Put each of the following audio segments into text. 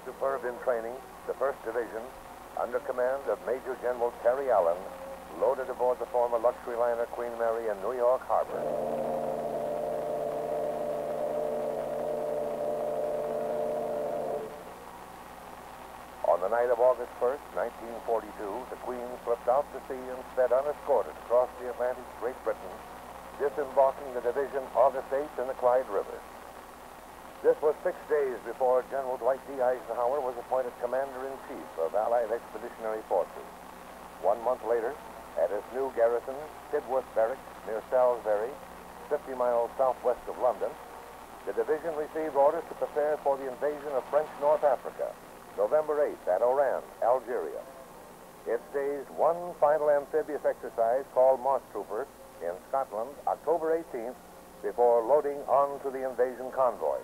superb in training, the 1st Division, under command of Major General Terry Allen, loaded aboard the former luxury liner Queen Mary in New York Harbor. On the night of August 1st, 1942, the Queen slipped out to sea and sped unescorted across the Atlantic to Great Britain, disembarking the division August 8th in the Clyde River. This was 6 days before General Dwight D. Eisenhower was appointed Commander-in-Chief of Allied Expeditionary Forces. 1 month later, at his new garrison, Tidworth Barracks, near Salisbury, 50 miles southwest of London, the division received orders to prepare for the invasion of French North Africa, November 8th at Oran, Algeria. It staged one final amphibious exercise called Moss Trooper in Scotland, October 18th, before loading on to the invasion convoy.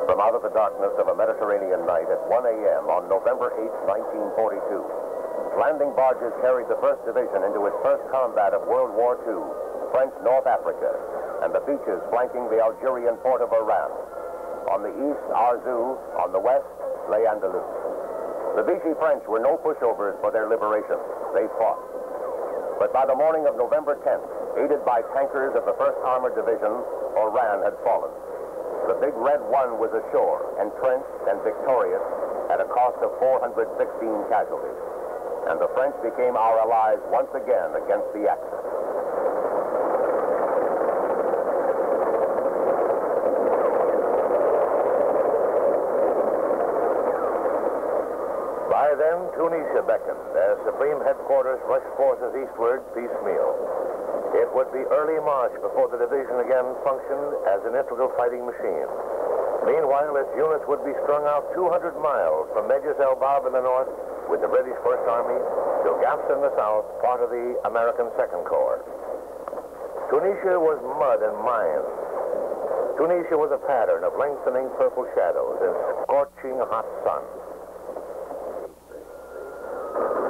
From out of the darkness of a Mediterranean night at 1 a.m. on November 8, 1942, landing barges carried the 1st Division into its first combat of World War II, French North Africa, and the beaches flanking the Algerian port of Oran. On the east, Arzew; on the west, lay Andalus. The Vichy French were no pushovers for their liberation. They fought. But by the morning of November 10th, aided by tankers of the 1st Armored Division, Oran had fallen. The Big Red One was ashore, entrenched and victorious, at a cost of 416 casualties. And the French became our allies once again against the Axis. By then, Tunisia beckoned as Supreme Headquarters rushed forces eastward piecemeal. It would be early March before the division again functioned as an integral fighting machine. Meanwhile, its units would be strung out 200 miles from Medjez El Bab in the north with the British First Army to Gaps in the south, part of the American Second Corps. Tunisia was mud and mines. Tunisia was a pattern of lengthening purple shadows and scorching hot sun.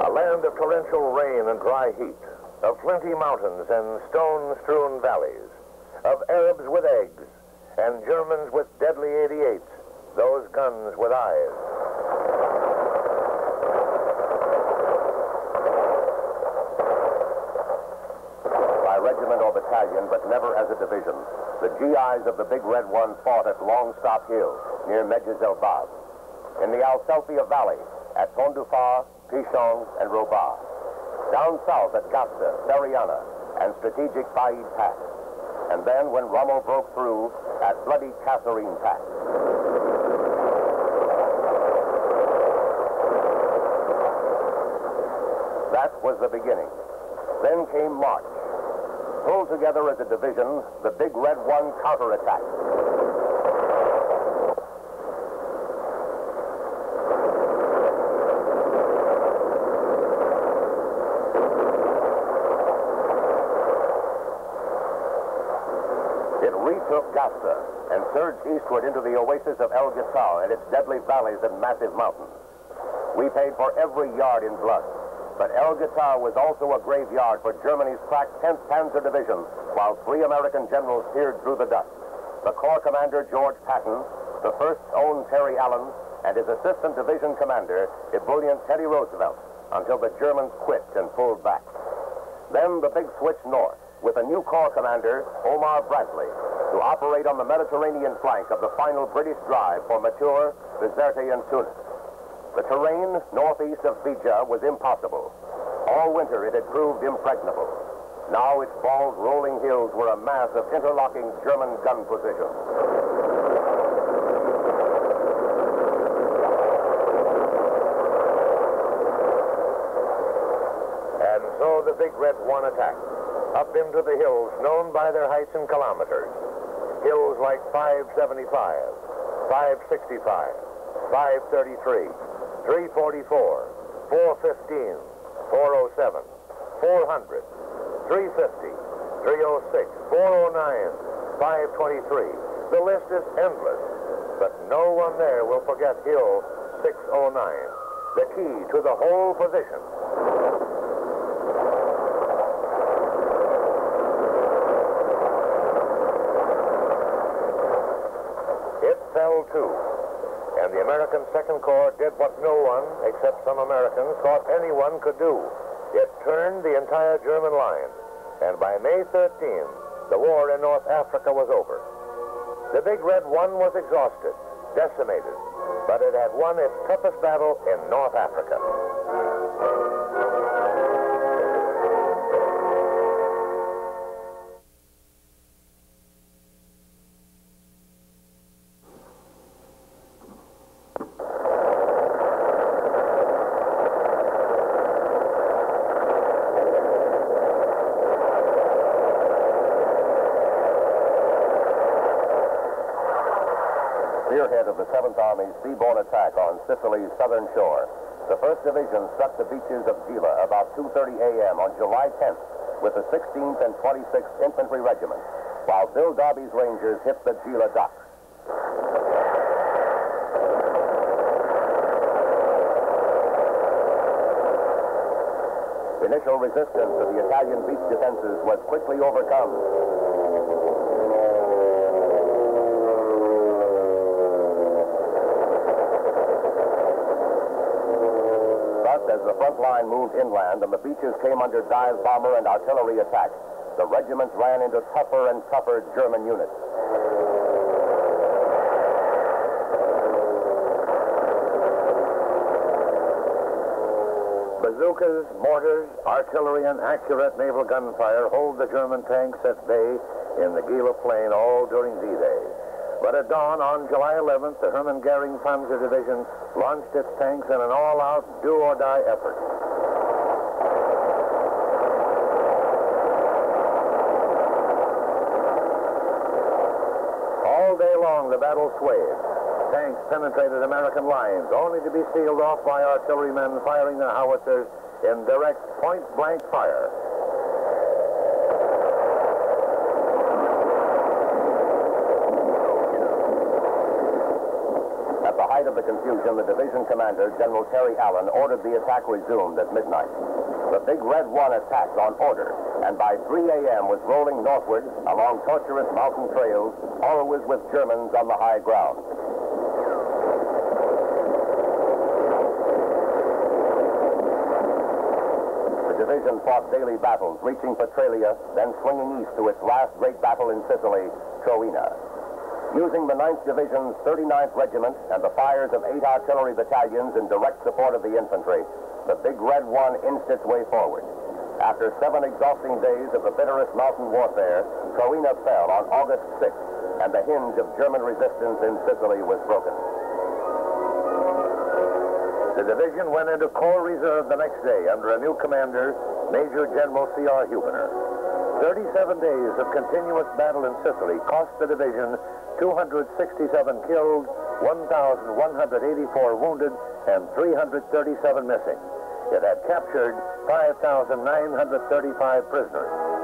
A land of torrential rain and dry heat, of flinty mountains and stone-strewn valleys, of Arabs with eggs and Germans with deadly 88s, those guns with eyes. By regiment or battalion, but never as a division, the GIs of the Big Red One fought at Longstop Hill, near Medjez El Bab, in the Al-Selfia Valley, at Tondoufa, Pichon, and Roba, down south at Gasta, Sariana, and strategic Baid Pass, and then when Rommel broke through at bloody Kasserine Pass. That was the beginning. Then came March. Pulled together as a division, the Big Red One counterattacked. Took Gasta and surged eastward into the oasis of El Ghasal and its deadly valleys and massive mountains. We paid for every yard in blood, but El Ghasal was also a graveyard for Germany's cracked 10th Panzer Division, while 3 American generals peered through the dust. The Corps Commander, George Patton, the 1st's own Terry Allen, and his Assistant Division Commander, ebullient Teddy Roosevelt, until the Germans quit and pulled back. Then the big switch north, with a new Corps Commander, Omar Bradley, to operate on the Mediterranean flank of the final British drive for Mature, Bizerte, and Tunis. The terrain northeast of Fija was impossible. All winter it had proved impregnable. Now its bald, rolling hills were a mass of interlocking German gun positions. And so the Big Red One attacked, up into the hills known by their heights in kilometers. Hills like 575, 565, 533, 344, 415, 407, 400, 350, 306, 409, 523. The list is endless, but no one there will forget Hill 609. the key to the whole position. It fell too, and the American Second Corps did what no one, except some Americans, thought anyone could do. It turned the entire German line, and by May 13th, the war in North Africa was over. The Big Red One was exhausted, decimated, but it had won its toughest battle in North Africa. Spearhead of the 7th Army's seaborne attack on Sicily's southern shore, the 1st Division struck the beaches of Gila about 2:30 a.m. on July 10th with the 16th and 26th Infantry Regiments, while Bill Darby's Rangers hit the Gila docks. Initial resistance to the Italian beach defenses was quickly overcome. As the front line moved inland and the beaches came under dive bomber and artillery attack, the regiments ran into tougher and tougher German units. Bazookas, mortars, artillery, and accurate naval gunfire hold the German tanks at bay in the Gila Plain all during D-Day. But at dawn on July 11th, the Hermann Goering Panzer Division launched its tanks in an all-out do-or-die effort. All day long, the battle swayed. Tanks penetrated American lines, only to be sealed off by artillerymen firing their howitzers in direct point-blank fire. Of the confusion, the division commander, General Terry Allen, ordered the attack resumed at midnight. The Big Red One attacked on order, and by 3 a.m. was rolling northward along tortuous mountain trails, always with Germans on the high ground. The division fought daily battles, reaching Petralia, then swinging east to its last great battle in Sicily, Troina. Using the 9th Division's 39th Regiment and the fires of 8 artillery battalions in direct support of the infantry, the Big Red One inched its way forward. After 7 exhausting days of the bitterest mountain warfare, Troina fell on August 6th, and the hinge of German resistance in Sicily was broken. The division went into Corps Reserve the next day under a new commander, Major General C.R. Hubener. 37 days of continuous battle in Sicily cost the division 267 killed, 1,184 wounded, and 337 missing. It had captured 5,935 prisoners.